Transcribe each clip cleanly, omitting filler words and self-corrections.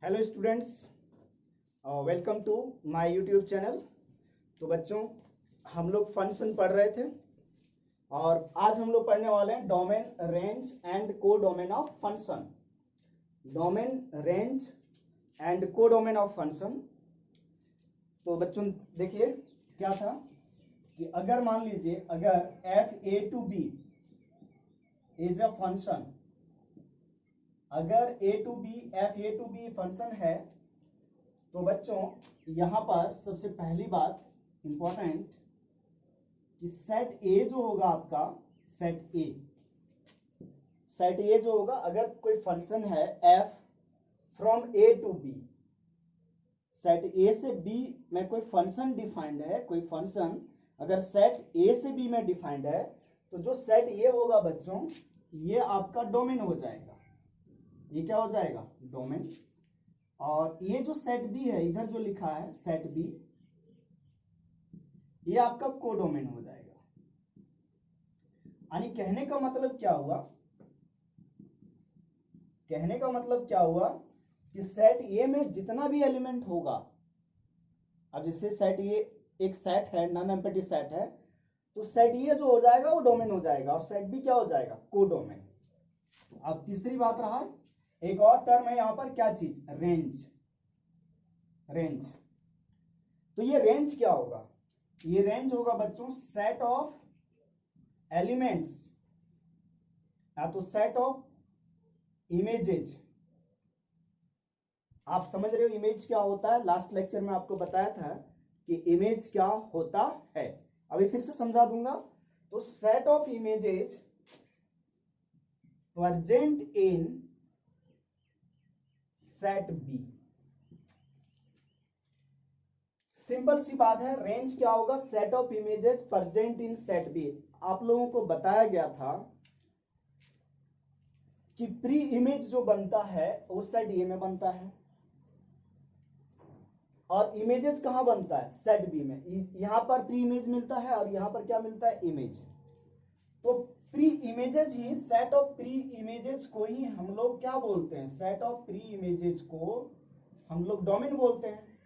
Hello students, welcome to my YouTube channel. तो बच्चों, हम लोग फंक्शन पढ़ रहे थे और आज हम लोग पढ़ने वाले हैं डोमेन, रेंज एंड को domain of function. Domain, range and को डोमेन ऑफ फंक्शन। तो बच्चों देखिए क्या था कि अगर मान लीजिए अगर f A to B is a function, अगर f A to B function है तो बच्चों यहां पर सबसे पहली बात इंपॉर्टेंट कि सेट ए जो होगा आपका, सेट ए जो होगा, अगर कोई फंक्शन है f from A to B, set A से बी में कोई फंक्शन डिफाइंड है, कोई फंक्शन अगर सेट ए से बी में डिफाइंड है तो जो सेट ए होगा बच्चों ये आपका डोमेन हो जाएगा। ये क्या हो जाएगा? डोमेन। और ये जो सेट बी है, इधर जो लिखा है सेट बी, ये आपका कोडोमेन हो जाएगा। यानी कहने का मतलब क्या हुआ? कहने का मतलब क्या हुआ कि सेट ए में जितना भी एलिमेंट होगा, अब जैसे सेट ए एक सेट है, नॉन एम्प्टी सेट है, तो सेट ए जो हो जाएगा वो डोमेन हो जाएगा और सेट बी क्या हो जाएगा? कोडोमेन। अब तीसरी बात रहा, एक और टर्म है यहां पर, क्या चीज? रेंज। रेंज। तो ये रेंज क्या होगा? ये रेंज होगा बच्चों सेट ऑफ एलिमेंट्स या तो सेट ऑफ इमेजेज। आप समझ रहे हो इमेज क्या होता है? लास्ट लेक्चर में आपको बताया था कि इमेज क्या होता है, अभी फिर से समझा दूंगा। तो set of images present in set B. Simple सी बात है, रेंज क्या होगा? Set of images present in set B. आप लोगों को बताया गया था कि प्री इमेज जो बनता है वो सेट ए में बनता है और इमेजेस कहां बनता है? सेट बी में। यहां पर प्री इमेज मिलता है और यहां पर क्या मिलता है? इमेज। तो pre images he, set of pre images को ही हम लोग क्या बोलते हैं? सेट ऑफ प्री इमेजेस को हम लोग डोमेन बोलते हैं।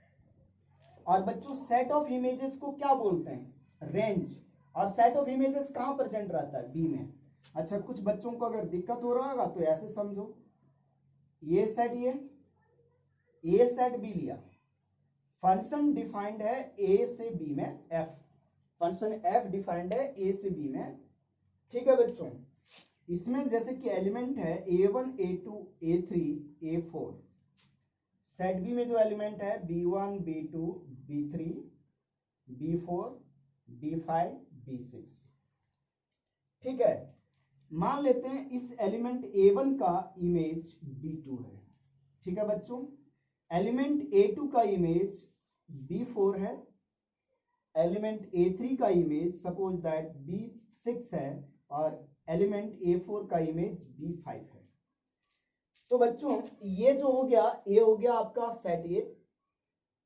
और बच्चों सेट ऑफ इमेजेस को क्या बोलते हैं? रेंज। और सेट ऑफ इमेजेस कहां प्रेजेंट रहता है? बी में। अच्छा, कुछ बच्चों को अगर दिक्कत हो रहा होगा तो ऐसे समझो, ये सेट ए सेट बी लिया, फंक्शन डिफाइंड है ए से बी में, एफ फंक्शन एफ डिफाइंड है ए से बी में। ठीक है बच्चों, इसमें जैसे कि एलिमेंट है a1 a2 a3 a4, set B में जो एलिमेंट है b1 b2 b3 b4 b5 b6। ठीक है, मान लेते हैं इस एलिमेंट a1 का इमेज b2 है। ठीक है बच्चों, एलिमेंट a2 का इमेज b4 है, एलिमेंट a3 का इमेज सपोज दैट b6 है और एलिमेंट a4 का इमेज b5 है। तो बच्चों ये जो हो गया, ये हो गया आपका सेट ए।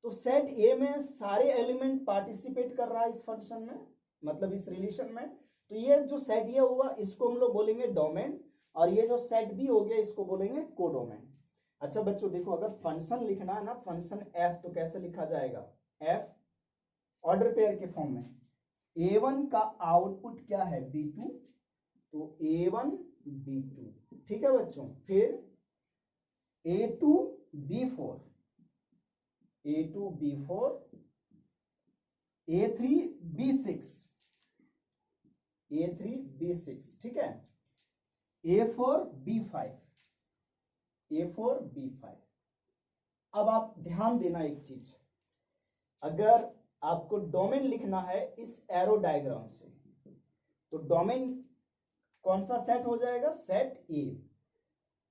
तो सेट ए में सारे एलिमेंट पार्टिसिपेट कर रहा है इस फंक्शन में, मतलब इस रिलेशन में। तो ये जो सेट ए होगा इसको हम लोग बोलेंगे डोमेन, और ये जो सेट बी हो गया इसको बोलेंगे कोडोमेन। अच्छा बच्चों देखो, अगर फंक्शन लिखना है ना, फंक्शन एफ, तो कैसे लिखा जाएगा? एफ ऑर्डर पेयर के फॉर्म में। a1 का आउटपुट क्या है? b2, तो a1 b2। ठीक है बच्चों, फिर a2 b4, a2 b4, a3 b6, a3 b6। ठीक है, a4 b5, a4 b5। अब आप ध्यान देना एक चीज, अगर आपको डोमेन लिखना है इस एरो डायग्राम से, तो डोमेन कौन सा सेट हो जाएगा? सेट ए।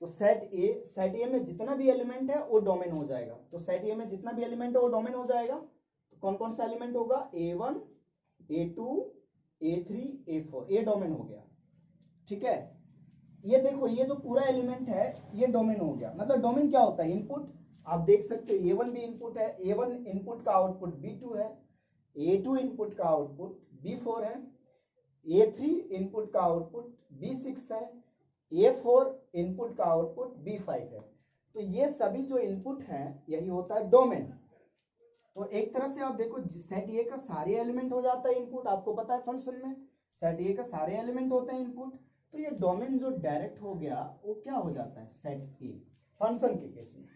तो सेट ए में जितना भी एलिमेंट है वो डोमेन हो जाएगा। तो सेट ए में जितना भी एलिमेंट है वो डोमेन हो जाएगा। तो कौन कौन सा एलिमेंट होगा? a1 a2 a3 a4, ये डोमेन हो गया। ठीक है, ये देखो, ये जो पूरा एलिमेंट है ये डोमेन हो गया। मतलब डोमेन क्या होता है? इनपुट। आप देख सकते हो a1 भी इनपुट है, a1 इनपुट का आउटपुट b2 है, a2 इनपुट का आउटपुट b4 है, a3 इनपुट का आउटपुट b6 है, a4 इनपुट का आउटपुट b5 है। तो ये सभी जो इनपुट हैं यही होता है डोमेन। तो एक तरह से आप देखो सेट ए का सारे एलिमेंट हो जाता है इनपुट, आपको पता है फंक्शन में सेट ए का सारे एलिमेंट होते हैं इनपुट। तो ये डोमेन जो डायरेक्ट हो गया वो क्या हो जाता है सेट ए फंक्शन के केस में।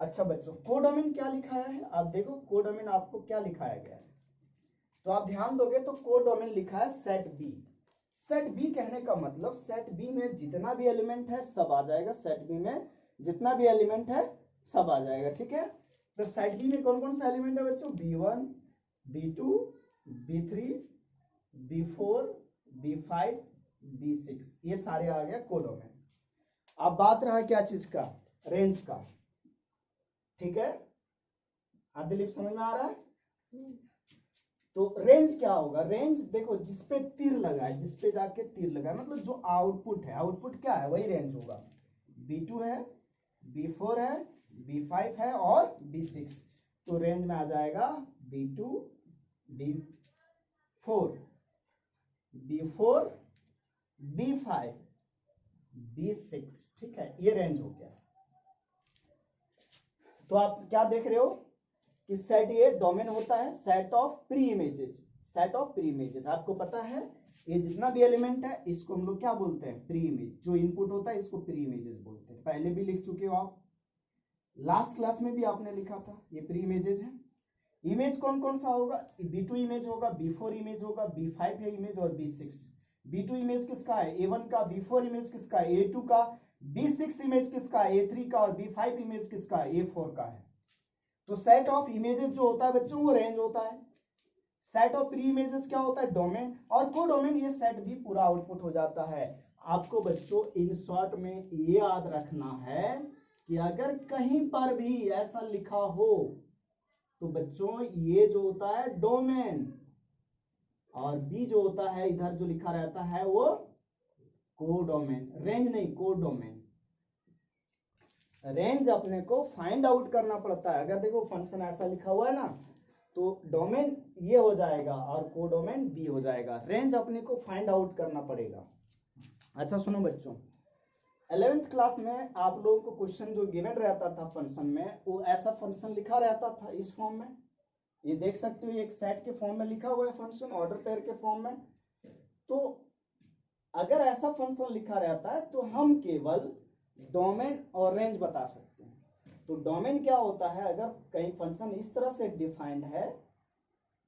अच्छा बच्चों कोडोमेन क्या लिखाया है, आप देखो कोडोमेन आपको क्या लिखाया गया है, तो आप ध्यान दोगे तो कोडोमेन लिखा है सेट बी। सेट बी कहने का मतलब सेट बी में जितना भी एलिमेंट है सब आ जाएगा, सेट बी में जितना भी एलिमेंट है सब आ जाएगा, ठीक है। फिर सेट बी में कौन कौन सा एलिमेंट है बच्चों, b1 b2 b3 b4 b5 b6, ये सारे आ गया कोडोमेन। अब बात रहा क्या चीज का, रेंज का, ठीक है। आदिलिप समझ में आ रहा है। तो रेंज क्या होगा, रेंज देखो जिसपे तीर लगा है, जिसपे जाके तीर लगा है मतलब जो आउटपुट है, आउटपुट क्या है वही रेंज होगा। b2 है, b4 है, b5 है और b6, तो रेंज में आ जाएगा b2 b4 b4 b5 b6, ठीक है, ये रेंज हो गया। तो आप क्या देख रहे हो कि सेट ए डोमेन होता है set of pre images, set of pre images. आपको पता है ये जितना भी एलिमेंट है इसको हम लोग क्या बोलते हैं, प्री इमेज। जो इनपुट होता है इसको प्री इमेजेस बोलते हैं, पहले भी लिख चुके हो आप, लास्ट क्लास में भी आपने लिखा था, ये प्री इमेजेस है। इमेज कौन कौन सा होगा, b2 इमेज होगा, b4 इमेज होगा, b5 है इमेज और b6। b2 इमेज किसका है, a1 का, b4 इमेज किसका है, a2 का, b6 इमेज किसका है, a3 का और b5 इमेज किसका है, a4 का है। तो सेट ऑफ इमेजेस जो होता है बच्चों वो रेंज होता है। सेट ऑफ प्री इमेजेस क्या होता है, डोमेन, और को डोमेन ये सेट भी पूरा आउटपुट हो जाता है। आपको बच्चों इन शॉर्ट में ये याद रखना है कि अगर कहीं पर भी ऐसा लिखा हो तो बच्चों ये जो होता है डोमेन, और बी जो होता है इधर जो लिखा रहता है वो कोडोमेन, रेंज नहीं कोडोमेन। रेंज अपने को फाइंड आउट करना पड़ता है, अगर देखो फंक्शन ऐसा लिखा हुआ है ना तो डोमेन ये हो जाएगा और कोडोमेन बी हो जाएगा, रेंज अपने को फाइंड आउट करना पड़ेगा। अच्छा सुनो बच्चों, 11th क्लास में आप लोगों को क्वेश्चन जो गिवन रहता था फंक्शन में वो ऐसा फंक्शन लिखा रहता था इस फॉर्म में, ये देख सकते हो एक सेट के फॉर्म में लिखा हुआ है फंक्शन, ऑर्डर पेयर के फॉर्म में। तो अगर ऐसा फंक्शन लिखा रहता है तो हम केवल डोमेन और रेंज बता सकते हैं। तो डोमेन क्या होता है, अगर कहीं फंक्शन इस तरह से डिफाइंड है,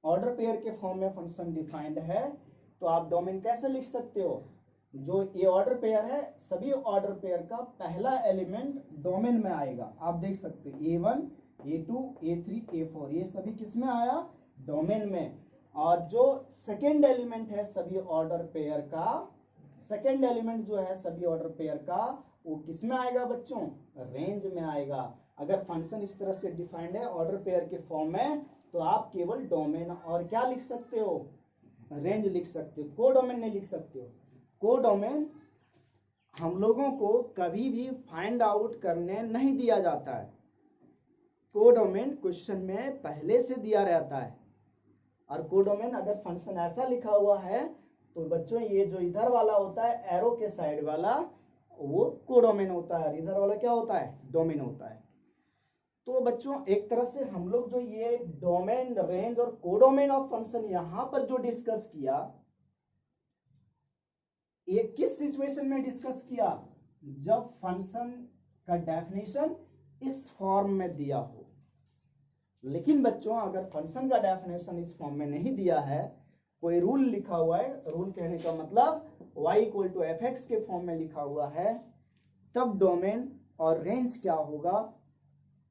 ऑर्डर पेयर के फॉर्म में फंक्शन डिफाइंड है, तो आप डोमेन कैसे लिख सकते हो, जो ये ऑर्डर पेयर है सभी ऑर्डर पेयर का पहला एलिमेंट डोमेन में आएगा। आप देख सकते हो a1 a2 a3 a4 ये सभी किस में आया, डोमेन में। और जो सेकेंड एलिमेंट है सभी ऑर्डर पेयर का, सेकेंड एलिमेंट जो है सभी ऑर्डर पेयर का वो किस में आएगा बच्चों, रेंज में आएगा। अगर फंक्शन इस तरह से डिफाइंड है ऑर्डर पेयर के फॉर्म में तो आप केवल डोमेन और क्या लिख सकते हो, रेंज लिख सकते हो, कोडोमेन नहीं लिख सकते हो। कोडोमेन हम लोगों को कभी भी फाइंड आउट करने नहीं दिया जाता है, कोडोमेन क्वेश्चन में पहले से दिया रहता है। और कोडोमेन अगर फंक्शन ऐसा लिखा हुआ है तो बच्चों ये जो इधर वाला होता है एरो के साइड वाला वो कोडोमेन होता है, इधर वाला क्या होता है, डोमेन होता है। तो बच्चों एक तरह से हम लोग जो ये डोमेन, रेंज और कोडोमेन ऑफ फंक्शन यहां पर जो डिस्कस किया, ये किस सिचुएशन में डिस्कस किया, जब फंक्शन का डेफिनेशन इस फॉर्म में दिया हो। लेकिन बच्चों अगर फंक्शन का डेफिनेशन इस फॉर्म में नहीं दिया है, कोई रूल लिखा हुआ है, रूल कहने का मतलब y = fx के फॉर्म में लिखा हुआ है, तब डोमेन और रेंज क्या होगा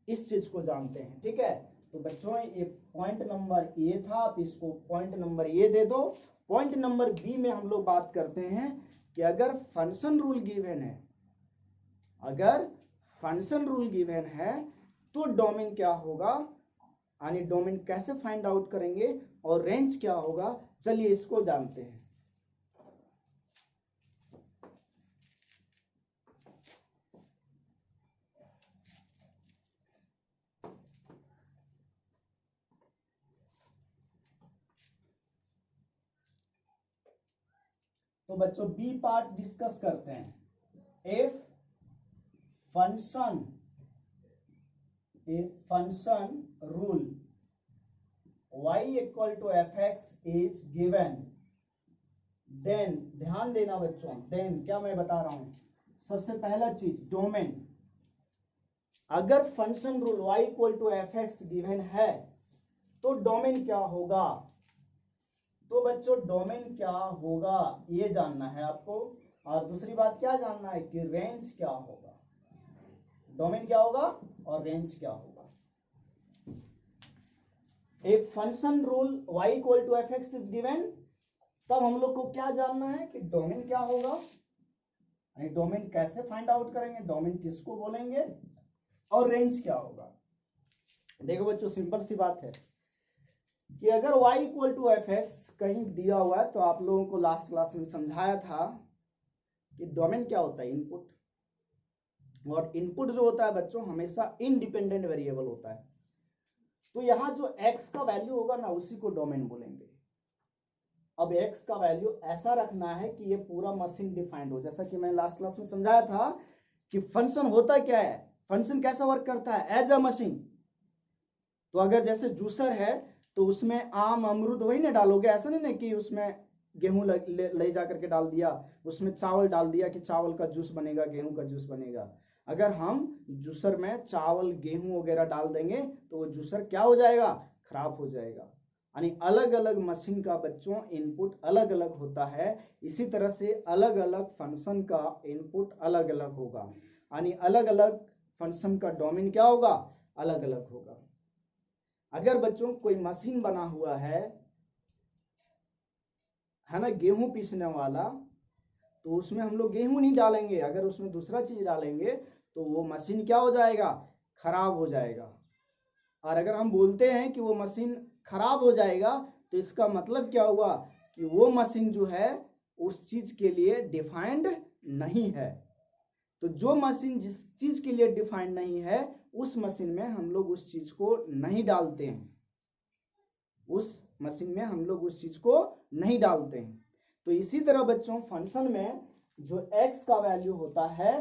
इस चीज को जानते हैं, ठीक है। तो बच्चों ये पॉइंट नंबर ए था, आप इसको पॉइंट नंबर ए दे दो। पॉइंट नंबर बी में हम लोग बात करते हैं कि अगर फंक्शन रूल गिवन है, अगर फंक्शन रूल गिवन है तो डोमेन क्या होगा, यानी डोमेन कैसे फाइंड आउट करेंगे और रेंज क्या होगा, चलिए इसको जानते हैं। तो बच्चों बी पार्ट डिस्कस करते हैं। If function a function rule y equal to f x is given, then ध्यान देना बच्चों, देन क्या मैं बता रहा हूं, सबसे पहला चीज डोमेन। अगर function rule y equal to f x given है तो डोमेन क्या होगा, तो बच्चों डोमेन क्या होगा ये जानना है आपको। और दूसरी बात क्या जानना है कि रेंज क्या होगा, डोमेन क्या होगा और रेंज क्या होगा। A function rule y equal to f x is given, तब हम लोग को क्या जानना है कि डोमेन क्या होगा, डोमेन कैसे फाइंड आउट करेंगे, डोमेन किसको बोलेंगे, और रेंज क्या होगा। देखो बच्चों सिंपल सी बात है कि अगर y equal to f x कहीं दिया हुआ है तो आप लोगों को लास्ट क्लास में समझाया था कि डोमेन क्या होता है, इनपुट, और इनपुट जो होता है बच्चों हमेशा इंडिपेंडेंट वेरिएबल होता है। तो यहां जो x का वैल्यू होगा ना उसी को डोमेन बोलेंगे। अब x का वैल्यू ऐसा रखना है कि ये पूरा मशीन डिफाइंड हो, जैसा कि मैं लास्ट क्लास में समझाया था कि फंक्शन होता क्या है, फंक्शन कैसा वर्क करता है एज अ मशीन। तो अगर जैसे जूसर है तो उसमें आम अमरूद वही ना डालोगे, ऐसा नहीं ना कि उसमें गेहूं ले जा करके डाल दिया, उसमें चावल डाल दिया कि चावल का जूस बनेगा, गेहूं का जूस बनेगा। अगर हम जूसर में चावल गेहूं वगैरह डाल देंगे तो वो जूसर क्या हो जाएगा, खराब हो जाएगा। यानी अलग अलग मशीन का बच्चों इनपुट अलग अलग होता है, इसी तरह से अलग अलग फंक्शन का इनपुट अलग अलग होगा, यानी अलग अलग फंक्शन का डोमेन क्या होगा, अलग अलग होगा। अगर बच्चों कोई मशीन बना हुआ है ना गेहूं पीसने वाला, तो उसमें हम लोग गेहूं नहीं डालेंगे, अगर उसमें दूसरा चीज डालेंगे तो वो मशीन क्या हो जाएगा, खराब हो जाएगा। और अगर हम बोलते हैं कि वो मशीन खराब हो जाएगा तो इसका मतलब क्या हुआ कि वो मशीन जो है उस चीज के लिए डिफाइंड नहीं है। तो जो मशीन जिस चीज के लिए डिफाइंड नहीं है उस मशीन में हम लोग उस चीज को नहीं डालते हैं, उस मशीन में हम लोग उस चीज को नहीं डालते हैं। तो इसी तरह बच्चों फंक्शन में जो x का वैल्यू होता है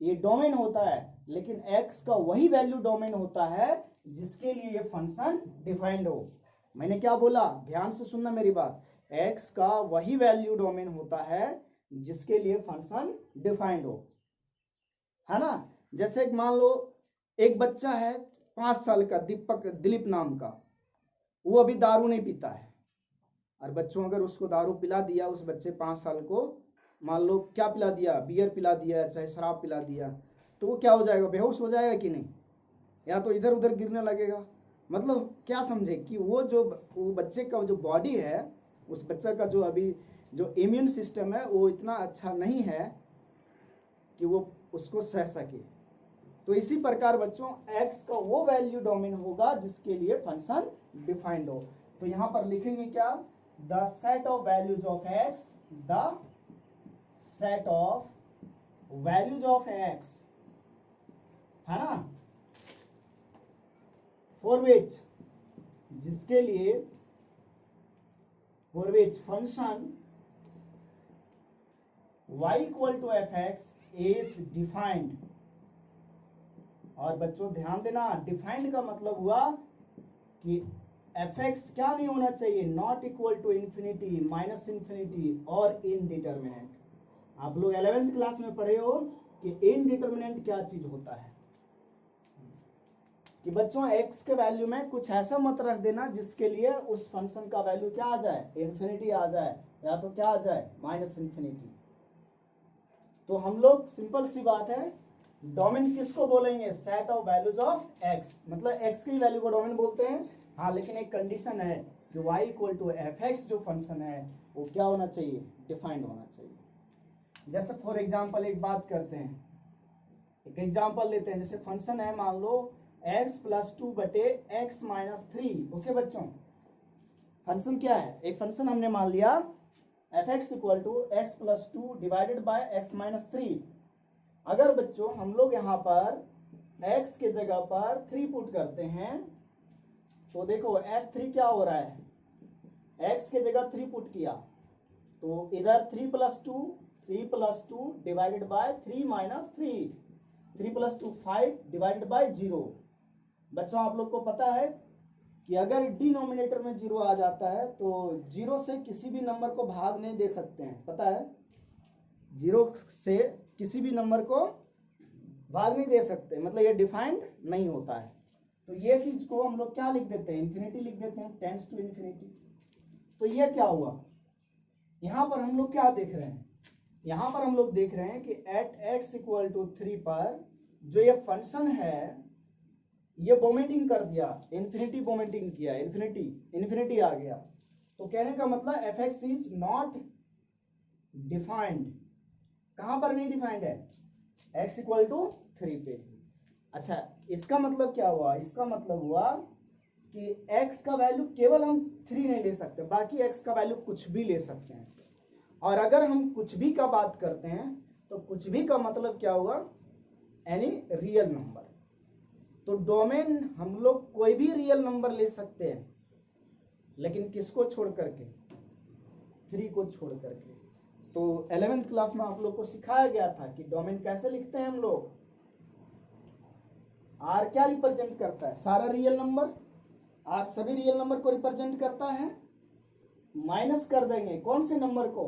ये डोमेन होता है, लेकिन x का वही वैल्यू डोमेन होता है जिसके लिए ये फंक्शन डिफाइंड हो। मैंने क्या बोला, ध्यान से सुनना मेरी बात, x का वही वैल्यू डोमेन होता है जिसके लिए फंक्शन डिफाइंड हो, है ना। जैसे मान लो एक बच्चा है 5 साल का, दिलीप नाम का, वो अभी दारू नहीं पीता है, और बच्चों अगर उसको दारू पिला दिया, उस बच्चे 5 साल को मान लो क्या पिला दिया, बियर पिला दिया चाहे शराब पिला दिया, तो वो क्या हो जाएगा, बेहोश हो जाएगा कि नहीं, या तो इधर उधर गिरने लगेगा। मतलब क्या समझे कि वो बच्चे का जो बॉडी है, उस बच्चे का जो अभी जो इम्यून सिस्टम है वो इतना अच्छा नहीं है कि वो उसको सह सके। तो इसी प्रकार बच्चों x का वो वैल्यू डोमेन होगा जिसके लिए फंक्शन डिफाइंड हो। तो यहां पर लिखेंगे क्या, the set of values of x, the set of values of x, है ना, फॉर विच, जिसके लिए, for which function y equal to f x is defined. और बच्चों ध्यान देना, डिफाइंड का मतलब हुआ कि एफ एक्स क्या नहीं होना चाहिए, not equal to infinity, minus infinity और इनडिटरमिनेंट। आप लोग 11th क्लास में पढ़े हो कि इनडिटरमिनेंट क्या चीज होता है, कि बच्चों x के वैल्यू में कुछ ऐसा मत रख देना जिसके लिए उस फंक्शन का वैल्यू क्या आ जाए, इंफिनिटी आ जाए, या तो क्या आ जाए, माइनस इंफिनिटी। तो हम लोग सिंपल सी बात है, डोमेन किसको बोलेंगे, set of values of x, मतलब x की वैल्यू को डोमेन बोलते हैं। हाँ लेकिन एक कंडीशन है कि y equal to f x जो फंक्शन है वो क्या होना चाहिए, डिफाइंड होना चाहिए। जैसे फॉर एग्जांपल एक बात करते हैं, एक एग्जांपल लेते हैं, जैसे फंक्शन है मान लो x प्लस 2 बटे x माइनस 3। ओके बच्चों, फंक्शन क्या है, एक फंक्शन हमने मान लिया f x equal to x plus 2 divided by x minus 3। अगर बच्चों हम लोग यहाँ पर x के जगह पर 3 पुट करते हैं तो देखो f3 क्या हो रहा है, x के जगह 3 पुट किया तो इधर 3 plus 2 divided bye 3 minus 3, 3 plus 2 5 divided by 0। बच्चों आप लोग को पता है कि अगर डिनोमिनेटर में 0 आ जाता है तो 0 से किसी भी नंबर को भाग नहीं दे सकते हैं, पता है? 0 से किसी भी नंबर को भाग नहीं दे सकते, मतलब ये डिफाइंड नहीं होता है। तो ये चीज को हम लोग क्या लिख देते हैं, इन्फिनिटी लिख देते हैं, टेंड्स टू इन्फिनिटी। तो ये क्या हुआ, यहाँ पर हम लोग क्या देख रहे हैं, यहाँ पर हम लोग देख रहे हैं कि एट x इक्वल टू 3 पर जो ये फंक्शन है ये वोमिटिंग कर दिया, इन्फिनिटी वोमिटिंग किया, इन्फिनिटी आ गया। तो कहने का मतलब F x is not defined. कहां पर नहीं डिफाइंड है, x इक्वल टू 3 पे। अच्छा इसका मतलब क्या हुआ, इसका मतलब हुआ कि x का वैल्यू केवल हम 3 नहीं ले सकते, बाकी x का वैल्यू कुछ भी ले सकते हैं। और अगर हम कुछ भी का बात करते हैं तो कुछ भी का मतलब क्या हुआ, एनी रियल नंबर। तो डोमेन हम लोग कोई भी रियल नंबर ले सकते हैं, लेकिन किसको छोड़ करके, 3 को छोड़ करके। तो 11th क्लास में आप लोग को सिखाया गया था कि डोमेन कैसे लिखते हैं हम लोग। आर क्या रिप्रेजेंट करता है, सारा रियल नंबर, आर सभी रियल नंबर को रिप्रेजेंट करता है। माइनस कर देंगे कौन से नंबर को,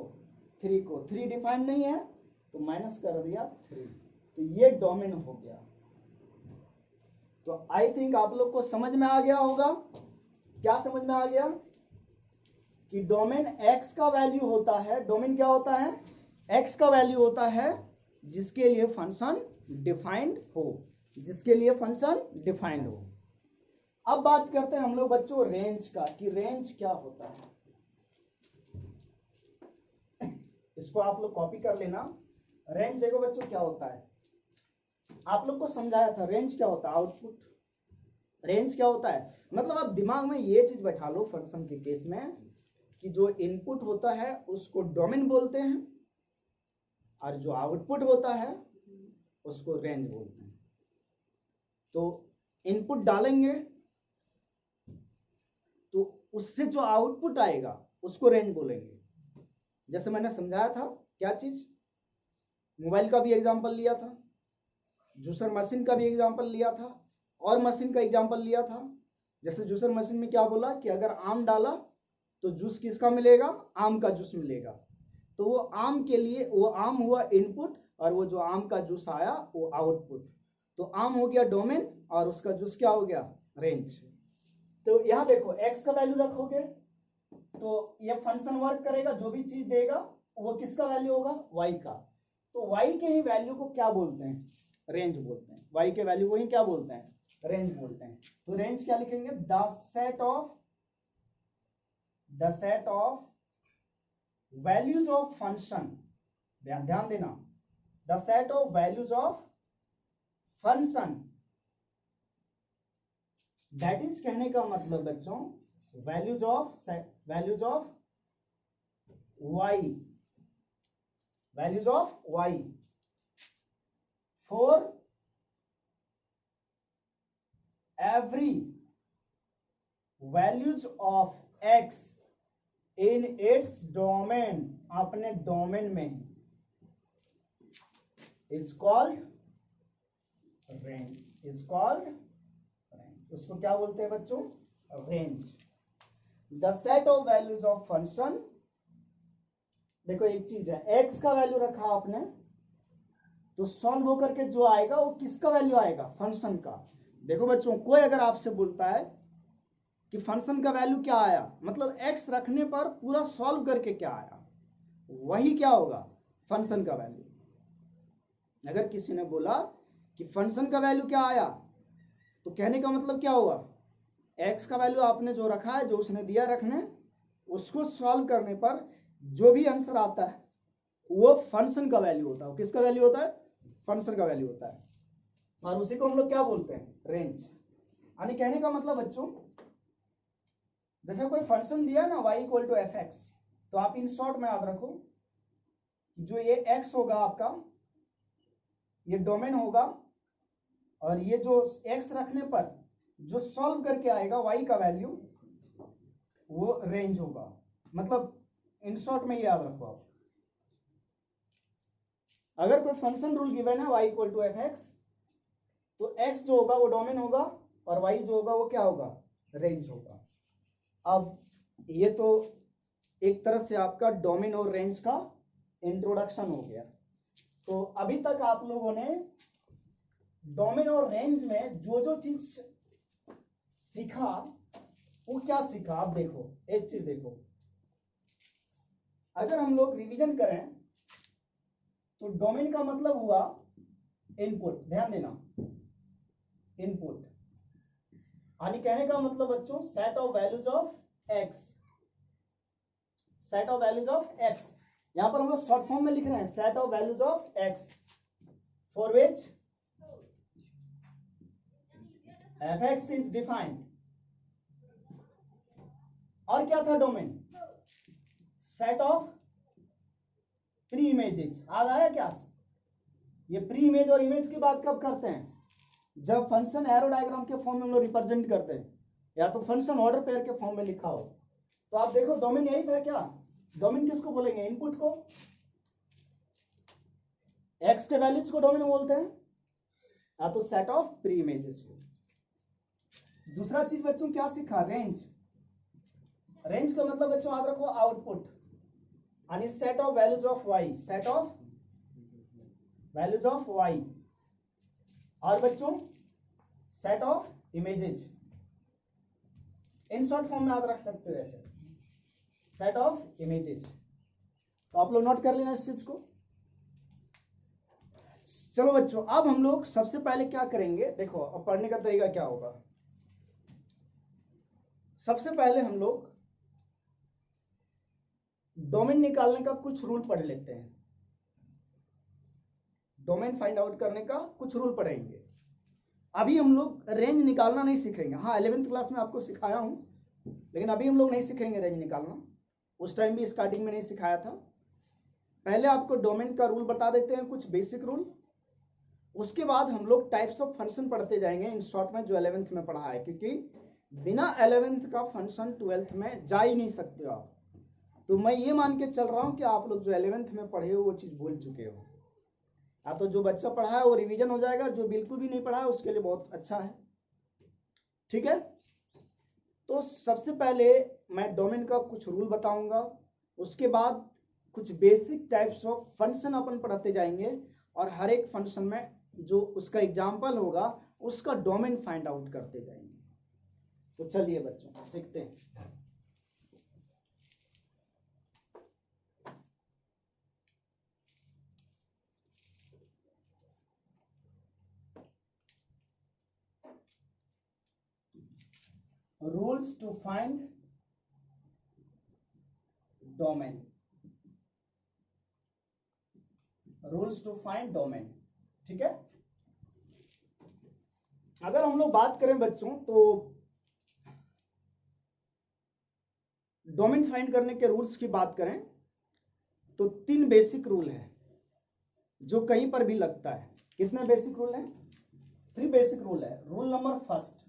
3 को, 3 डिफाइंड नहीं है तो माइनस कर दिया 3, तो ये डोमेन हो गया। तो आई थिंक आप लोग को समझ में आ गया होगा, क्या समझ में आ गया कि डोमेन x का वैल्यू होता है, डोमेन क्या होता है, x का वैल्यू होता है जिसके लिए फंक्शन डिफाइंड हो, जिसके लिए फंक्शन डिफाइंड हो। अब बात करते हैं हम लोग बच्चों रेंज का, कि रेंज क्या होता है। इसको आप लोग कॉपी कर लेना। रेंज देखो बच्चों क्या होता है, आप लोग को समझाया था रेंज क्या होता है, आउटपुट। रेंज क्या होता है, मतलब आप दिमाग में ये चीज बैठा लो फंक्शन के केस में कि जो इनपुट होता है उसको डोमेन बोलते हैं और जो आउटपुट होता है उसको रेंज बोलते हैं। तो इनपुट डालेंगे तो उससे जो आउटपुट आएगा उसको रेंज बोलेंगे। जैसे मैंने समझाया था, क्या चीज, मोबाइल का भी एग्जांपल लिया था, जूसर मशीन का भी एग्जांपल लिया था, और मशीन का एग्जांपल लिया था। जैसे जूसर मशीन में क्या बोला कि अगर आम डाला तो जूस किसका मिलेगा, आम का जूस मिलेगा। तो वो आम के लिए, वो आम हुआ इनपुट और वो जो आम का जूस आया वो आउटपुट। तो आम हो गया डोमेन और उसका जूस क्या हो गया, रेंज। तो यहाँ देखो x का वैल्यू रखोगे तो ये फंक्शन वर्क करेगा, जो भी चीज देगा वो किसका वैल्यू होगा, y का। तो y के ही वैल्यू को क्या बोलते हैं, रेंज बोलते हैं। y के वैल्यू को ही क्या बोलते हैं, रेंज बोलते हैं। तो रेंज क्या लिखेंगे, the set of values of function, ध्यान देना, the set of values of function, that is कहने का मतलब बच्चों values of y, values of y for every values of x in its domain, अपने डोमेन में, is called range, is called range. उसको क्या बोलते हैं बच्चों, range. The set of values of function, देखो एक चीज है, x का वैल्यू रखा आपने तो सॉल्व होकर के जो आएगा वो किसका वैल्यू आएगा, फंक्शन का। देखो बच्चों कोई अगर आपसे बोलता है कि फंक्शन का वैल्यू क्या आया, मतलब x रखने पर पूरा सॉल्व करके क्या आया, वही क्या होगा, फंक्शन का वैल्यू। अगर किसी ने बोला कि फंक्शन का वैल्यू क्या आया, तो कहने का मतलब क्या हुआ, x का वैल्यू आपने जो रखा है, जो उसने दिया रखने, उसको सॉल्व करने पर जो भी आंसर आता है वो फंक्शन का वैल्यू होता है। किसका वैल्यू होता है, फंक्शन का वैल्यू होता है। और उसी को हम लोग क्या बोलते हैं, रेंज। यानी कहने का मतलब बच्चों, जैसे कोई फंक्शन दिया ना y equal to f x, तो आप इन शॉर्ट में याद रखो जो ये x होगा आपका, ये डोमेन होगा, और ये जो x रखने पर जो सॉल्व करके आएगा y का वैल्यू वो रेंज होगा। मतलब इन शॉर्ट में ये याद रखो आप, अगर कोई फंक्शन रूल गिवन है y equal to f x, तो x जो होगा वो डोमेन होगा और y जो होगा वो क्या होगा, रेंज होगा। अब ये तो एक तरह से आपका डोमेन और रेंज का इंट्रोडक्शन हो गया। तो अभी तक आप लोगों ने डोमेन और रेंज में जो जो चीज सीखा वो क्या सीखा, आप देखो एक चीज देखो, अगर हम लोग रिवीजन करें तो डोमेन का मतलब हुआ इनपुट, ध्यान देना, इनपुट, यानी कहने का मतलब बच्चों set of values of x, set of values of x. यहां पर हम लोग शॉर्ट फॉर्म में लिख रहे हैं set of values of x for which F x is defined. और क्या था domain, set of pre images. याद आया क्या, ये प्री इमेज और इमेज की बात कब करते हैं, जब फंक्शन एरो डायग्राम के फॉर्म में हम लोग रिप्रेजेंट करते हैं, या तो फंक्शन ऑर्डर पेयर के फॉर्म में लिखा हो। तो आप देखो डोमेन यही था क्या, डोमेन किसको बोलेंगे, इनपुट को, एक्स के वैल्यूज को डोमेन बोलते हैं, या तो सेट ऑफ प्री इमेजेस को। दूसरा चीज बच्चों क्या सीखा, रेंज। रेंज का मतलब बच्चों याद रखो आउटपुट, यानी set of values of y, set of values of y. और बच्चों set of images, in short form में याद रख सकते हो ऐसे, सेट ऑफ इमेजेस। तो आप लोग नोट कर लेना इस चीज को। चलो बच्चों अब हम लोग सबसे पहले क्या करेंगे, देखो अब पढ़ने का तरीका क्या होगा। सबसे पहले हम लोग डोमेन निकालने का कुछ रूल पढ़ लेते हैं, डोमेन फाइंड आउट करने का कुछ रूल पढ़ेंगे। अभी हम लोग रेंज निकालना नहीं सीखेंगे, हाँ 11th क्लास में आपको सिखाया हूं, लेकिन अभी हम लोग नहीं सीखेंगे रेंज निकालना, उस टाइम भी स्टार्टिंग में नहीं सिखाया था। पहले आपको डोमेन का रूल बता देते हैं, कुछ बेसिक रूल, उसके बाद हम लोग टाइप्स ऑफ फंक्शन पढ़ते जाएंगे इन शॉर्ट में, जो 11th में पढ़ा है, क्योंकि बिना 11th का फंक्शन 12th में जा ही नहीं सकते हो आप। तो मैं ये मान के चल रहा हूं कि आप लोग जो 11th में पढ़े हो वो चीज भूल चुके हो, या तो जो बच्चा पढ़ा है वो रिवीजन हो जाएगा, जो बिल्कुल भी नहीं पढ़ा है उसके लिए बहुत अच्छा है, ठीक है। तो सबसे पहले मैं डोमेन का कुछ रूल बताऊंगा, उसके बाद कुछ बेसिक टाइप्स ऑफ फंक्शन अपन पढ़ते जाएंगे, और हर एक फंक्शन में जो उसका एग्जाम्पल होगा उसका डोमेन फाइंड आउट करते जाएंगे। तो चलिए बच्चों सीखते हैं। Rules to find domain, rules to find domain, ठीक है। अगर हम लोग बात करें बच्चों तो डोमेन फाइंड करने के रूल्स की बात करें तो 3 बेसिक रूल है जो कहीं पर भी लगता है। कितने बेसिक रूल है, 3 बेसिक रूल है। रूल नंबर फर्स्ट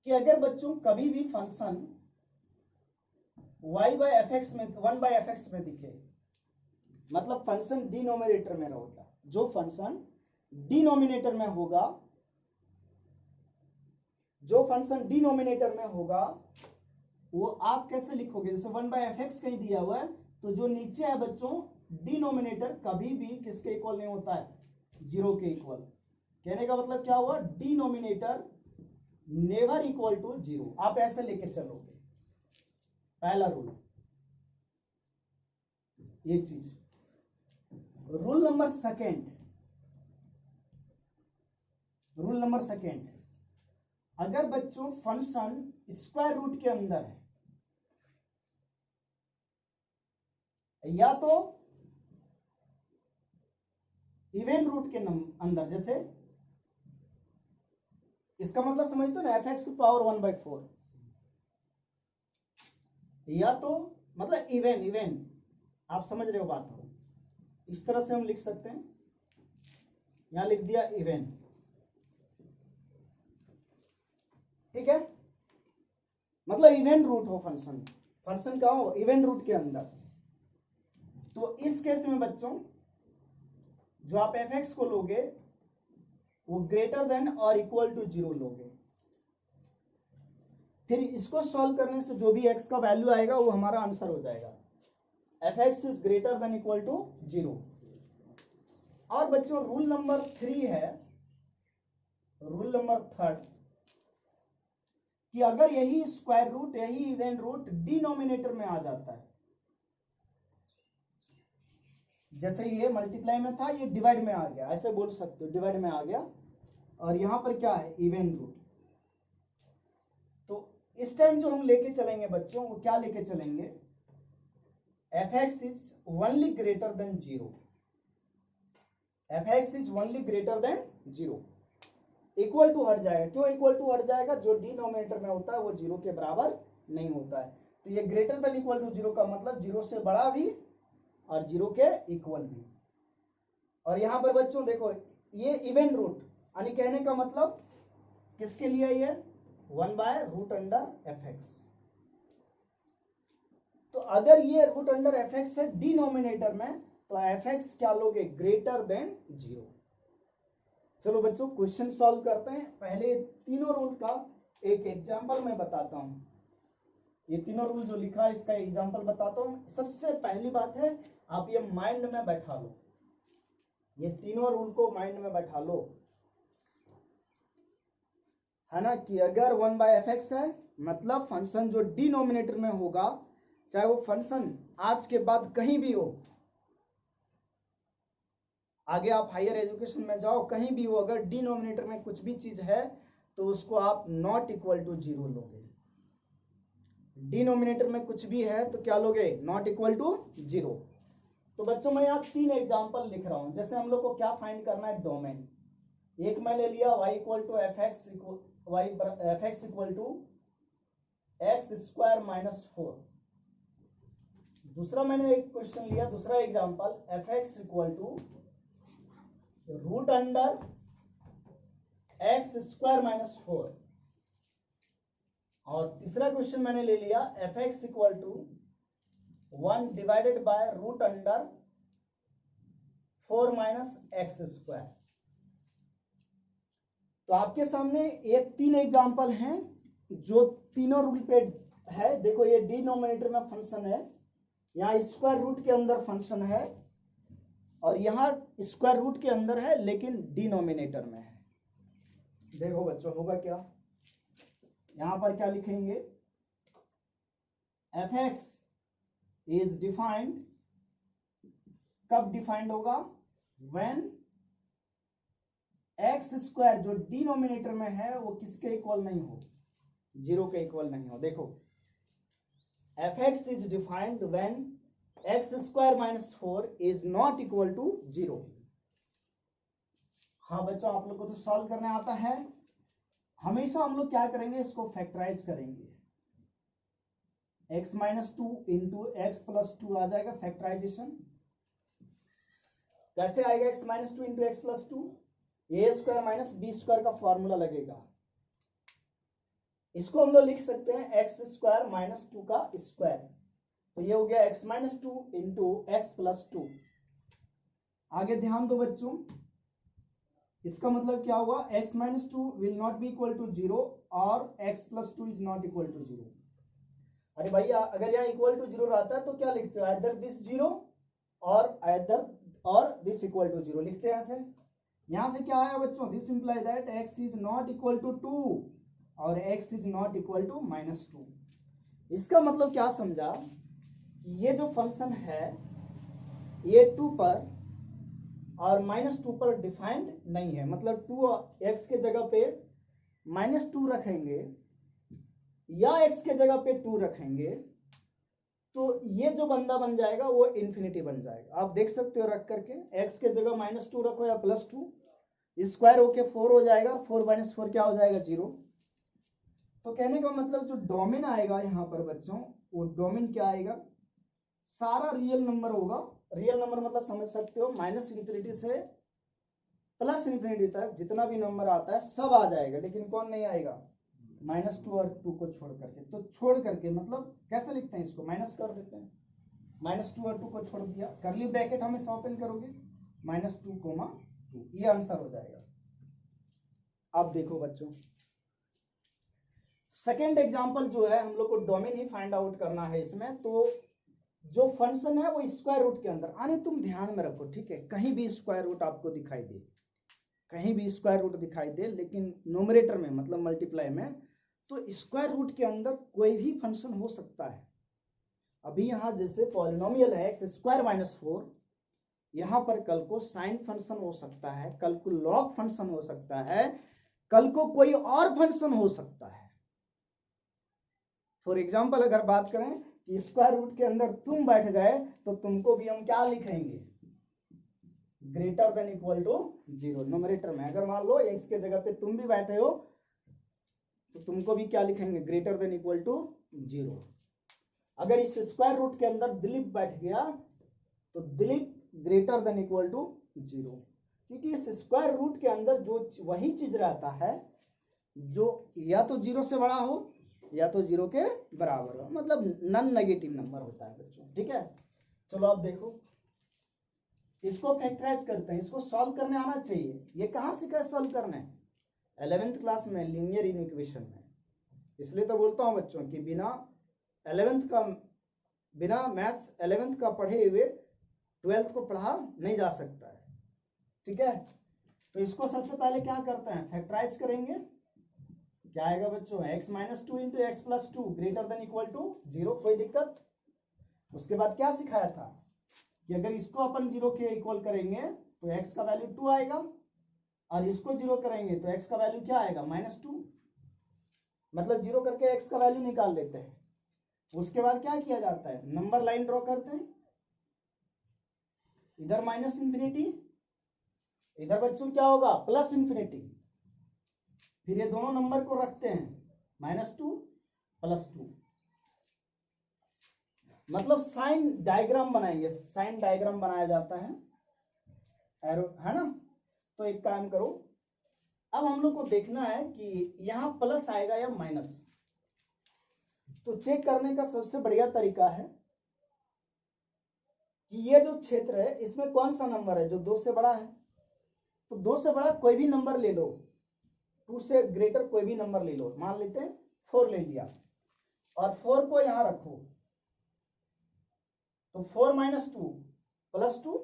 कि अगर बच्चों कभी भी function y by f x में 1 बाय एफ एक्स में दिखे, मतलब फंक्शन डिनोमिनेटर में रहेगा, जो फंक्शन डिनोमिनेटर में होगा, जो फंक्शन डिनोमिनेटर में होगा वो आप कैसे लिखोगे, जैसे 1 बाय एफ एक्स कहीं दिया हुआ है तो जो नीचे है बच्चों डिनोमिनेटर कभी भी किसके इक्वल नहीं होता है, 0 के इक्वल। कहने का मतलब क्या हुआ, डिनोमिनेटर नेवर इक्वल टू 0, आप ऐसे लेके चलोगे, पहला रूल ये चीज। Rule number second, rule number second, अगर बच्चों फंक्शन स्क्वायर रूट के अंदर है या तो इवन रूट के अंदर, जैसे इसका मतलब समझते हो ना, एफ एक्स पावर 1/4, या तो मतलब इवन, इवन आप समझ रहे हो बात को, इस तरह से हम लिख सकते हैं, यहां लिख दिया इवन, ठीक है, मतलब इवन रूट हो फंक्शन, फंक्शन का हो इवन रूट के अंदर। तो इस केस में बच्चों जो आप एफ एक्स को लोगे वो ग्रेटर देन और इक्वल टू 0 लोगे। फिर इसको सॉल्व करने से जो भी x का वैल्यू आएगा वो हमारा आंसर हो जाएगा। f(x) is greater than equal to 0। और बच्चों रूल नंबर 3 है, रूल नंबर 3 कि अगर यही स्क्वायर रूट, यही इवन रूट डिनोमिनेटर में आ जाता है, जैसे ये मल्टीप्लाई में था, ये डिवाइड में आ गया, ऐसे बोल सकते हो डिवाइड में आ गया, और यहां पर क्या है इवन रूट, तो इस टाइम जो हम लेके चलेंगे बच्चों, वो क्या लेके चलेंगे, f(x) is only greater than 0, f(x) is only greater than 0। Equal to हट जाएगा, क्यों इक्वल टू हट जाएगा, जो डिनोमिनेटर में होता है वो 0 के बराबर नहीं होता है, तो ये ग्रेटर देन इक्वल टू 0 का मतलब 0 से बड़ा भी और 0 के इक्वल भी। और यहां पर बच्चों देखो ये इवन रूट, यानी कहने का मतलब किसके लिए, ये 1/√(f(x)। तो अगर ये √(f(x) है डिनोमिनेटर में, तो f(x) क्या लोगे, ग्रेटर देन 0। चलो बच्चों क्वेश्चन सॉल्व करते हैं। पहले तीनों रूल का एक एग्जांपल मैं बताता हूं, ये तीनों रूल जो लिखा है इसका एग्जांपल बताता हूं। सबसे पहली बात है आप ये माइंड में बैठा लो, ये तीनों रूल को माइंड में बैठा लो, है ना, कि अगर 1/f(x) है मतलब फंक्शन जो डिनोमिनेटर में होगा, चाहे वो फंक्शन आज के बाद कहीं भी हो, आगे आप हायर एजुकेशन में जाओ कहीं भी हो, अगर डिनोमिनेटर में कुछ भी चीज है तो उसको आप नॉट इक्वल टू 0 लोगे। डिनोमिनेटर में कुछ भी है तो क्या लोगे, नॉट इक्वल टू 0। तो बच्चों मैं यहाँ 3 एग्जांपल लिख रहा हूं। जैसे हम लोग को क्या फाइंड करना है, डोमेन। एक मैं ले लिया y equal to f(x) equal to x²-4। दूसरा मैंने एक क्वेश्चन लिया, दूसरा example f(x) equal to √(x²-4)। और तीसरा क्वेश्चन मैंने ले लिया f(x) इक्वल टू 1/4-x²। तो आपके सामने ये 3 एग्जांपल हैं जो तीनों रूल पे है। देखो ये डिनोमिनेटर में फंक्शन है, यहाँ स्क्वायर रूट के अंदर फंक्शन है, और यहाँ स्क्वायर रूट के अंदर है लेकिन डिनोमिनेटर में है। देखो बच्चों होगा क्या, यहां पर क्या लिखेंगे, f(x) इज डिफाइंड, कब डिफाइंड होगा, व्हेन x² जो डिनोमिनेटर में है वो किसके इक्वल नहीं हो, 0 के इक्वल नहीं हो। देखो f(x) is defined when x²-4 is not equal to 0। हाँ बच्चों आप लोग को तो सॉल्व करने आता है। हमेशा हम लोग क्या करेंगे, इसको फैक्टराइज करेंगे, x-2 इंटू x+2 आ जाएगा फैक्टराइजेशन। कैसे आएगा x-2 into x+2, a² - b² का फॉर्मूला लगेगा। इसको हम लोग लिख सकते हैं x² - 2 का स्क्वायर, तो ये हो गया x-2 इंटू x+2। आगे ध्यान दो बच्चों, इसका मतलब क्या हुआ, x-2 will not be equal to 0 और x+2 is not equal to 0। अरे भैया अगर यहाँ इक्वल टू 0 रहता है तो क्या लिखते हो, आइदर दिस 0 और दिस इक्वल टू 0 लिखते हैं ऐसे। यहां से क्या आया बच्चों, this imply that x is not equal to 2 और x is not equal to -2। इसका मतलब क्या समझा, ये जो फंक्शन है ये 2 पर और -2 पर डिफाइंड नहीं है, मतलब 2x के जगह पे -2 रखेंगे या x के जगह पे 2 रखेंगे तो ये जो बंदा बन जाएगा वो इन्फिनिटी बन जाएगा। आप देख सकते हो रख करके, x के जगह -2 रखो या +2, स्क्वायर होके 4 हो जाएगा, 4 - 4 क्या हो जाएगा 0। तो कहने का मतलब जो डोमेन आएगा यहाँ पर बच्चों, वो डोमेन क्या आएगा, सारा रियल नंबर होगा। रियल नंबर मतलब समझ सकते हो -∞ से +∞ तक जितना भी नंबर आता है सब आ जाएगा, लेकिन कौन नहीं आएगा, -2 और 2 को छोड़ करके। तो छोड़ करके मतलब कैसे लिखते हैं, इसको माइनस कर देते हैं, -2 और 2 को छोड़ दिया, करली ब्रैकेट हमेशा ओपन करोगे, -2, 2, ये आंसर हो जाएगा। अब देखो बच्चों, सेकेंड एग्जांपल जो है हम लोग को डोमेन ही फाइंड आउट करना है इसमें। तो जो फंक्शन है वो स्क्वायर रूट के अंदर आने, तुम ध्यान में रखो ठीक है, कहीं भी स्क्वायर रूट आपको दिखाई दे, कहीं भी स्क्वायर रूट दिखाई दे, लेकिन नोमरेटर में मतलब मल्टीप्लाई में, तो स्क्वायर रूट के अंदर कोई भी फंक्शन हो सकता है। अभी यहाँ जैसे पॉलिनोमियल है एक्स स्क्वायर माइनस 4, यहाँ पर कल को साइन फंक्शन हो सकता है, कल को लॉग फंक्शन हो सकता है, कल को कोई और फंक्शन हो सकता है। फॉर एग्जाम्पल अगर बात करें कि स्क्वायर रूट के अंदर तुम बैठ गए तो तुमको भी हम क्या लिखेंगे, greater than equal to 0 numerator में। अगर मान लो एक्स के जगह पे तुम भी बैठे हो तो तुमको भी क्या लिखेंगे, ग्रेटर देन इक्वल टू 0। अगर इस स्क्वायर रूट के अंदर दिलीप बैठ गया तो Dilip greater than equal to 0, क्योंकि इस स्क्वायर रूट के अंदर जो वही चीज रहता है जो या तो 0 से बड़ा हो या तो 0 के बराबर हो, मतलब नॉन नेगेटिव नंबर होता है बच्चों, ठीक है। चलो अब देखो, इसको फैक्टराइज करते हैं, इसको सॉल्व करने आना चाहिए। ये कहाँ सीखा है सॉल्व करने, 11th क्लास में लीनियर इक्वेशन में। इसलिए तो बोलता हूँ बच्चों कि बिना मैथ्स 11th का पढ़े हुए 12th को पढ़ा नहीं जा सकता है, ठीक है। तो इसको सबसे पहले क्या करते हैं, फैक्टराइज करेंगे। क्या आएगा बच्चों, x minus 2 into x plus 2 greater than equal to 0, कोई दिक्कत। उसके बाद क्या सिखाया था कि अगर इसको अपन 0 के इक्वल करेंगे तो x का वैल्यू 2 आएगा, और इसको 0 करेंगे तो x का वैल्यू क्या आएगा, -2। मतलब 0 करके x का वैल्यू निकाल लेते हैं। उसके बाद क्या किया जाता है, नंबर लाइन ड्रॉ करते हैं, इधर माइनस इंफिनिटी, इधर बच्चों क्या होगा, प्लस इंफिनिटी। फिर ये दोनों नंबर को रखते हैं -2 +2, मतलब साइन डायग्राम बनाएंगे, साइन डायग्राम बनाया जाता है, एरो है ना। तो एक काम करो, अब हम लोग को देखना है कि यहाँ प्लस आएगा या माइनस। तो चेक करने का सबसे बढ़िया तरीका है कि ये जो क्षेत्र है इसमें कौन सा नंबर है जो 2 से बड़ा है। तो 2 से बड़ा कोई भी नंबर ले लो, 2 से ग्रेटर कोई भी नंबर ले लो, मान लेते हैं 4 ले लिया, और 4 को यहां रखो। तो 4 - 2 +2,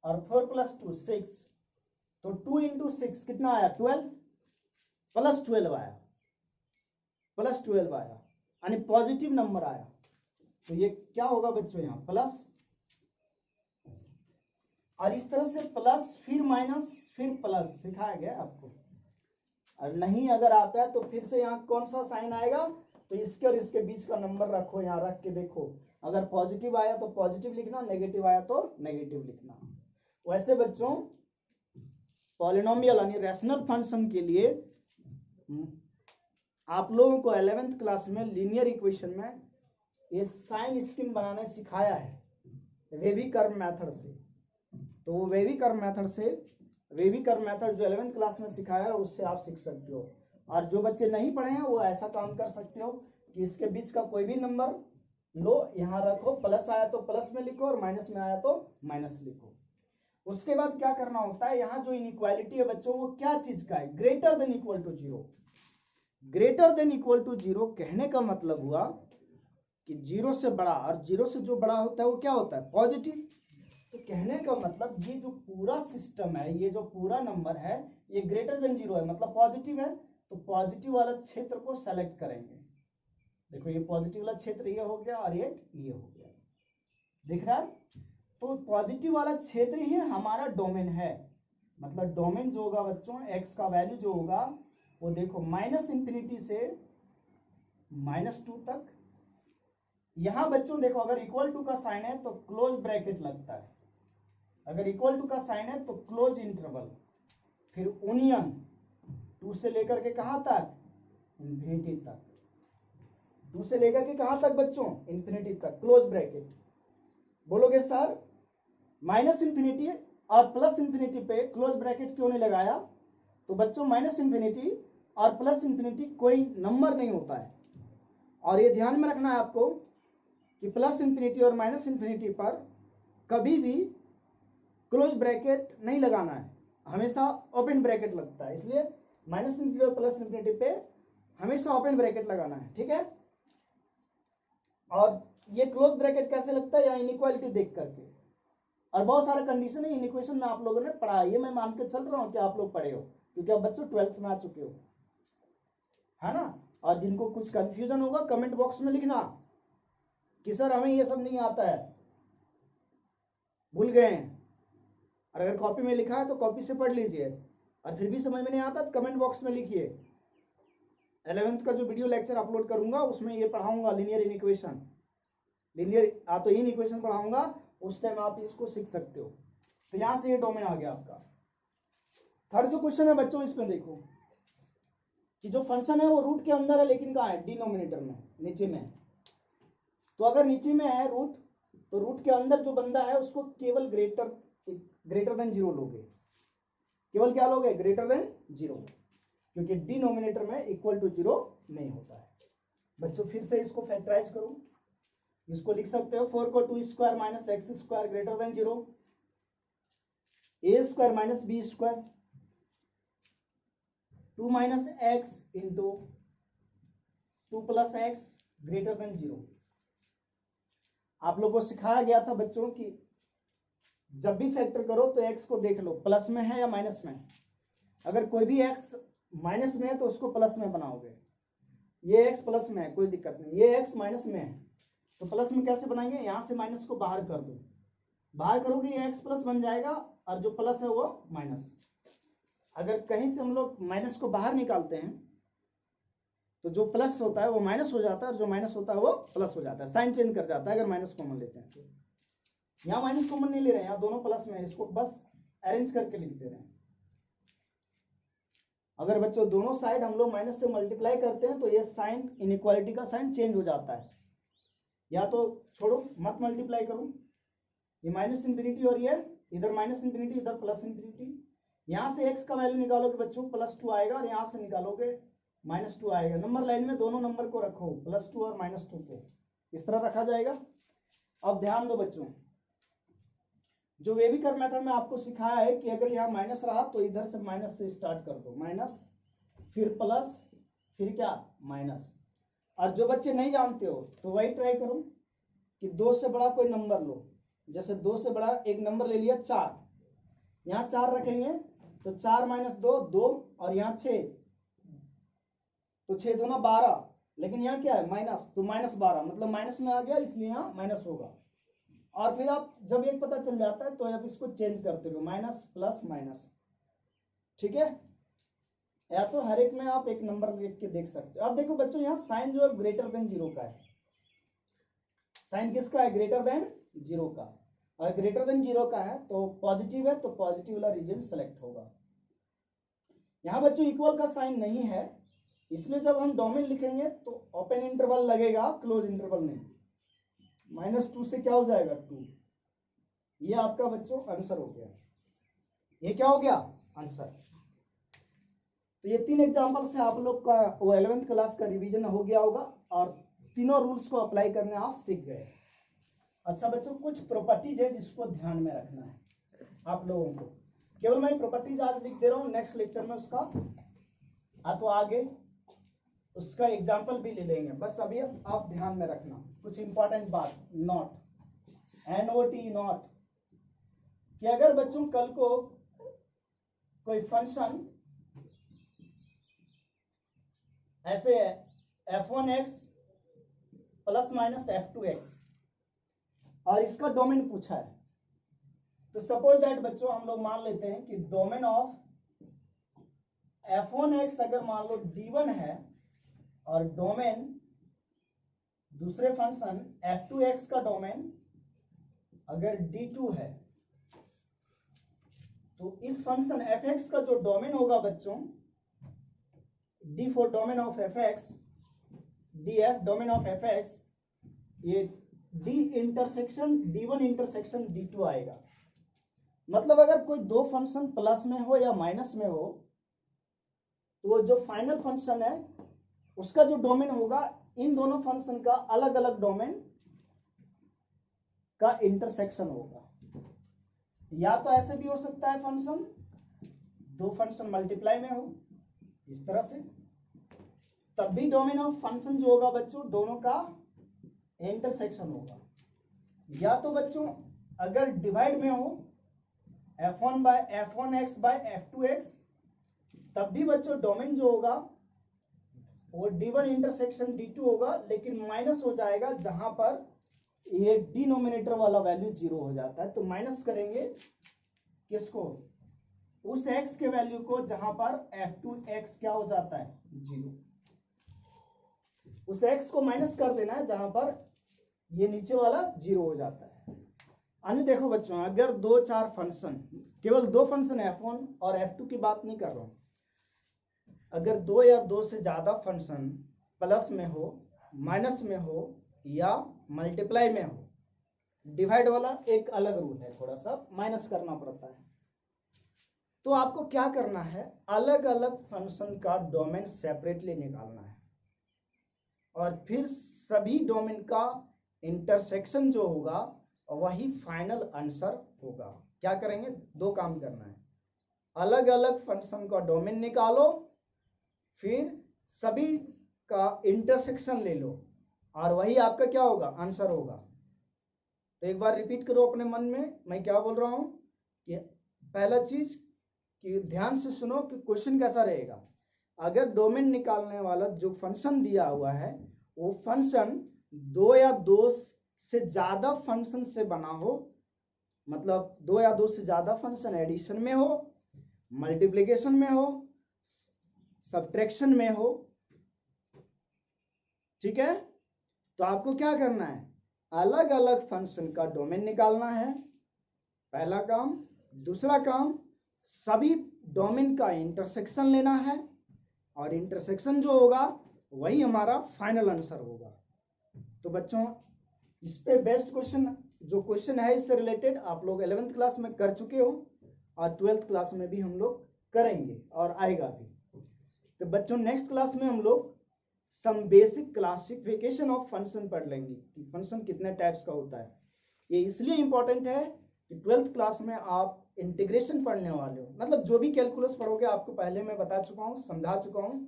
और 4 + 2 6, तो 2 × 6 कितना आया, 12, +12 आया, +12 आया, यानी पॉजिटिव नंबर आया। तो ये क्या होगा बच्चों, यहाँ प्लस, और इस तरह से प्लस फिर माइनस फिर प्लस सिखाया गया आपको। और नहीं अगर आता है तो फिर से यहाँ कौन सा साइन आएगा, तो इसके और इसके बीच का नंबर रखो, यहाँ रख के देखो, अगर पॉजिटिव आया तो पॉजिटिव लिखना, नेगेटिव आया तो नेगेटिव लिखना। वैसे बच्चों पॉलिनोमियल यानी रैशनल फंक्शन के लिए आप लोगों को 11th क्लास में लीनियर इक्वेशन में ये साइन स्कीम बनाने सिखाया है, वेवी कर्व मेथड से। तो वो वेवी कर्व मेथड जो 11th क्लास में सिखाया है उससे आप सीख सकते हो। और जो बच्चे नहीं पढ़े हैं वो ऐसा काम कर सकते हो कि इसके बीच का कोई भी नंबर लो, यहाँ रखो, प्लस आया तो प्लस में लिखो और माइनस में आया तो माइनस लिखो। उसके बाद क्या करना होता है, यहाँ जो इनइक्वालिटी है बच्चों वो क्या चीज का है, greater than equal to 0। Greater than equal to 0 कहने का मतलब हुआ कि 0 से बड़ा, और 0 से जो बड़ा होता है वो क्या होता है, पॉजिटिव। तो कहने का मतलब ये जो पूरा सिस्टम है, ये जो पूरा नंबर है ये ग्रेटर देन 0 है, मतलब पॉजिटिव है। तो पॉजिटिव वाला क्षेत्र को सेलेक्ट करेंगे। देखो ये पॉजिटिव वाला क्षेत्र ये हो गया और ये हो गया, दिख रहा है। तो पॉजिटिव वाला क्षेत्र ही हमारा डोमेन है। मतलब डोमेन जो होगा बच्चों, एक्स का वैल्यू जो होगा वो देखो -∞ से -2 तक। यहां बच्चों देखो अगर इक्वल टू का साइन है तो क्लोज ब्रैकेट लगता है, अगर इक्वल टू का साइन है तो क्लोज इंटरवल, फिर यूनियन 2 से लेकर के कहां तक, इंफिनिटी तक। 2 से लेकर के कहां तक बच्चों, इंफिनिटी तक, क्लोज ब्रैकेट। बोलोगे सर -∞ और +∞ पे क्लोज ब्रैकेट क्यों नहीं लगाया, तो बच्चों -∞ और +∞ कोई नंबर नहीं होता है। और ये ध्यान में रखना है आपको कि +∞ और -∞ पर कभी भी क्लोज ब्रैकेट नहीं लगाना है, हमेशा ओपन ब्रैकेट लगता है। इसलिए माइनस इंफिनिटी और प्लस इंफिनिटी पे हमेशा ओपन ब्रैकेट लगाना है, ठीक है। और ये क्लोज ब्रैकेट कैसे लगता है, या इनइक्वालिटी देख करके, और बहुत सारे कंडीशन है इन इक्वेशन में आप लोगों ने पढ़ा है, ये मैं मान के चल रहा हूँ कि आप लोग पढ़े हो, क्योंकि अब बच्चों 12th में आ चुके हो, है ना। और जिनको कुछ कंफ्यूजन होगा कमेंट बॉक्स में लिखना कि सर हमें ये सब नहीं आता है, भूल गए हैं। और अगर कॉपी में लिखा है तो कॉपी से पढ़ लीजिए, और फिर भी समझ में नहीं आता तो कमेंट बॉक्स में लिखिए। 11th का जो वीडियो लेक्चर अपलोड करूंगा उसमें ये पढ़ाऊंगा, लीनियर इन इक्वेशन, लीनियर तो इन इक्वेशन पढ़ाऊंगा, उस टाइम आप इसको सीख सकते हो। तो यहां से ये डोमेन आ गया आपका। थर्ड जो क्वेश्चन है बच्चों, इसमें देखो कि जो फंक्शन है वो रूट के अंदर है, लेकिन कहाँ है, डिनोमिनेटर में, नीचे में। तो अगर नीचे में है रूट, तो रूट के अंदर जो बंदा है उसको केवल ग्रेटर देन जीरो लोगे, केवल क्या लोगे, ग्रेटर देन जीरो, क्योंकि डिनोमिनेटर में इक्वल टू जीरो नहीं होता है। बच्चों फिर से इसको फैक्टराइज करो, इसको लिख सकते हो 4 को 2 square minus x square greater than zero, a square minus b square 2 minus x into 2 plus x greater than zero. आप लोगों को सिखाया गया था बच्चों कि जब भी फैक्टर करो तो एक्स को देख लो प्लस में है या माइनस में। अगर कोई भी एक्स माइनस में है तो उसको प्लस में बनाओगे, ये एक्स प्लस में है कोई दिक्कत नहीं, ये एक्स माइनस में है तो प्लस में कैसे बनाएंगे, यहां से माइनस को बाहर कर दो, बाहर करोगे ये एक्स प्लस बन जाएगा और जो प्लस है वो माइनस। अगर कहीं से हम लोग माइनस को बाहर निकालते हैं तो जो प्लस होता है वो माइनस हो जाता है और जो माइनस होता है वो प्लस हो जाता है, साइन चेंज कर जाता है अगर माइनस कॉमन लेते हैं तो। यहाँ माइनस कॉमन नहीं ले रहे हैं, यहाँ दोनों प्लस में है, इसको बस अरेंज करके लिख दे रहे हैं। अगर बच्चों दोनों साइड हम लोग माइनस से मल्टीप्लाई करते हैं तो ये साइन इनइक्वालिटी का साइन चेंज हो जाता है। या तो छोड़ो मत मल्टीप्लाई करो, ये माइनस इंफिनिटी और ये इधर माइनस इंफिनिटी इधर प्लस इंफिनिटी, यहां से x का वैल्यू निकालोगे बच्चों +2 आएगा और यहां से निकालोगे -2 आएगा। नंबर लाइन में दोनों नंबर को रखो, +2 और -2 को इस तरह रखा जाएगा। अब ध्यान दो बच्चों, जो वेविकर मेथड में आपको सिखाया है कि अगर यहाँ माइनस रहा तो इधर से माइनस से स्टार्ट कर दो, माइनस फिर प्लस फिर क्या माइनस। और जो बच्चे नहीं जानते हो तो वही ट्राई करो कि 2 से बड़ा कोई नंबर लो, जैसे 2 से बड़ा एक नंबर ले लिया 4, यहाँ 4 रखेंगे तो 4 - 2 2 और यहाँ 6 तो 6 दूना 12, लेकिन यहाँ क्या है माइनस, तो -12 मतलब माइनस में आ गया इसलिए यहाँ माइनस होगा। और फिर आप जब एक पता चल जाता है तो अब इसको चेंज करते हो, माइनस प्लस माइनस, ठीक है। या तो हर एक में आप एक नंबर लिख के देख सकते हो। अब देखो बच्चों यहाँ साइन जो है ग्रेटर देन जीरो का है, साइन किसका है, ग्रेटर देन जीरो का। और ग्रेटर देन जीरो का है तो पॉजिटिव है तो पॉजिटिव वाला रीजन सेलेक्ट होगा। यहाँ बच्चों इक्वल का साइन नहीं है, इसलिए जब हम डोमेन लिखेंगे तो ओपन इंटरवल लगेगा, क्लोज इंटरवल नहीं। -2 से क्या हो जाएगा 2, ये आपका बच्चों आंसर हो गया, ये क्या हो गया आंसर। तो ये 3 एग्जांपल से आप लोग का वो 11th क्लास का रिवीजन हो गया होगा और तीनों रूल्स को अप्लाई करने आप सीख गए। अच्छा बच्चों, कुछ प्रॉपर्टीज है जिसको ध्यान में रखना है आप लोगों को, केवल मैं प्रॉपर्टीज आज लिख दे रहा हूँ, नेक्स्ट लेक्चर में उसका तो आगे उसका एग्जाम्पल भी ले लेंगे। बस अभी आप ध्यान में रखना कुछ इंपॉर्टेंट बात, नॉट NOT नॉट, कि अगर बच्चों कल को कोई फंक्शन ऐसे f1x ± f2x और इसका डोमेन पूछा है, तो सपोज दैट बच्चों हम लोग मान लेते हैं कि डोमेन ऑफ f1x अगर मान लो D1 है और डोमेन दूसरे फंक्शन f2x का डोमेन अगर D2 है, तो इस फंक्शन fx का जो डोमेन होगा बच्चों D for domain of fx, df domain of fx, ये D intersection D1 intersection D2 आएगा। मतलब अगर कोई दो फंक्शन प्लस में हो या माइनस में हो तो जो फाइनल फंक्शन है उसका जो डोमेन होगा इन दोनों फंक्शन का अलग अलग डोमेन का इंटरसेक्शन होगा। या तो ऐसे भी हो सकता है फंक्शन दो फंक्शन मल्टीप्लाई में हो, इस तरह से, तब भी डोमेन ऑफ फंक्शन जो होगा बच्चों दोनों का इंटरसेक्शन होगा। या तो बच्चों अगर डिवाइड में हो f1x बाय f2x, तब भी बच्चों डोमेन जो होगा वो d1 इंटरसेक्शन d2 होगा, लेकिन माइनस हो जाएगा जहां पर ये डिनोमिनेटर वाला वैल्यू 0 हो जाता है। तो माइनस करेंगे किसको, उस x के वैल्यू को जहां पर f2x क्या हो जाता है 0, उस x को माइनस कर देना है जहां पर ये नीचे वाला 0 हो जाता है। अन्य देखो बच्चों, अगर 2-4 फंक्शन, केवल 2 फंक्शन f1 और f2 की बात नहीं कर रहा हूं, अगर 2 या 2 से ज्यादा फंक्शन प्लस में हो, माइनस में हो या मल्टीप्लाई में हो, डिवाइड वाला एक अलग रूल है, थोड़ा सा माइनस करना पड़ता है। तो आपको क्या करना है, अलग अलग फंक्शन का डोमेन सेपरेटली निकालना है और फिर सभी डोमेन का इंटरसेक्शन जो होगा वही फाइनल आंसर होगा। क्या करेंगे, 2 काम करना है, अलग अलग फंक्शन का डोमेन निकालो, फिर सभी का इंटरसेक्शन ले लो और वही आपका क्या होगा, आंसर होगा। तो एक बार रिपीट करो अपने मन में, मैं क्या बोल रहा हूं कि पहला चीज कि ध्यान से सुनो कि क्वेश्चन कैसा रहेगा। अगर डोमेन निकालने वाला जो फंक्शन दिया हुआ है वो फंक्शन 2 या 2 से ज्यादा फंक्शन से बना हो, मतलब 2 या 2 से ज्यादा फंक्शन एडिशन में हो, मल्टीप्लिकेशन में हो, सब्ट्रैक्शन में हो, ठीक है। तो आपको क्या करना है, अलग अलग फंक्शन का डोमेन निकालना है, पहला काम। दूसरा काम, सभी डोमेन का इंटरसेक्शन लेना है और इंटरसेक्शन जो होगा वही हमारा फाइनल आंसर होगा। तो बच्चों इस पे बेस्ट क्वेश्चन जो क्वेश्चन है इससे रिलेटेड आप लोग 11th क्लास में कर चुके हो और 12th क्लास में भी हम लोग करेंगे और आएगा भी। तो बच्चों नेक्स्ट क्लास में हम लोग some basic classification of function पढ़ लेंगे कि फंक्शन कितने टाइप्स का होता है। ये इसलिए इंपॉर्टेंट है कि 12th क्लास में आप इंटीग्रेशन पढ़ने वाले हो, मतलब जो भी कैलकुलस पढ़ोगे, आपको पहले मैं बता चुका हूँ, समझा चुका हूँ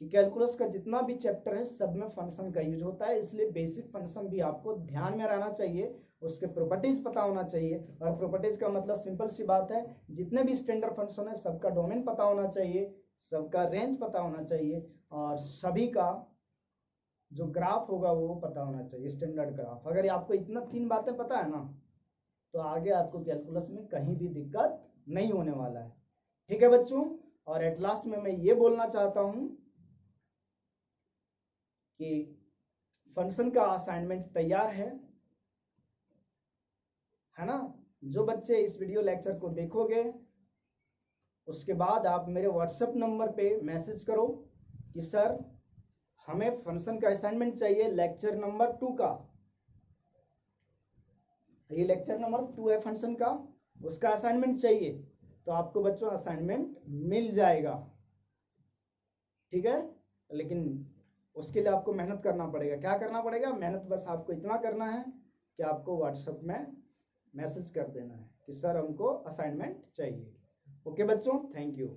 कि कैलकुलस का जितना भी चैप्टर है सब में फंक्शन का यूज होता है। इसलिए बेसिक फंक्शन भी आपको ध्यान में रहना चाहिए, उसके प्रॉपर्टीज पता होना चाहिए। और प्रॉपर्टीज का मतलब सिंपल सी बात है, जितने भी स्टैंडर्ड फंक्शन है सबका डोमेन पता होना चाहिए, सबका रेंज पता होना चाहिए और सभी का जो ग्राफ होगा वो पता होना चाहिए, स्टैंडर्ड ग्राफ। अगर आपको इतना 3 बातें पता है ना तो आगे आपको कैलकुलस में कहीं भी दिक्कत नहीं होने वाला है, ठीक है बच्चों। और एट लास्ट में मैं ये बोलना चाहता हूं कि फंक्शन का असाइनमेंट तैयार है ना। जो बच्चे इस वीडियो लेक्चर को देखोगे उसके बाद आप मेरे व्हाट्सएप नंबर पे मैसेज करो कि सर हमें फंक्शन का असाइनमेंट चाहिए लेक्चर नंबर 2 का। ये लेक्चर नंबर 2 है फंक्शन का, उसका असाइनमेंट चाहिए तो आपको बच्चों असाइनमेंट मिल जाएगा, ठीक है। लेकिन उसके लिए आपको मेहनत करना पड़ेगा। क्या करना पड़ेगा, मेहनत बस आपको इतना करना है कि आपको व्हाट्सएप में मैसेज कर देना है कि सर हमको असाइनमेंट चाहिए। ओके बच्चों, थैंक यू।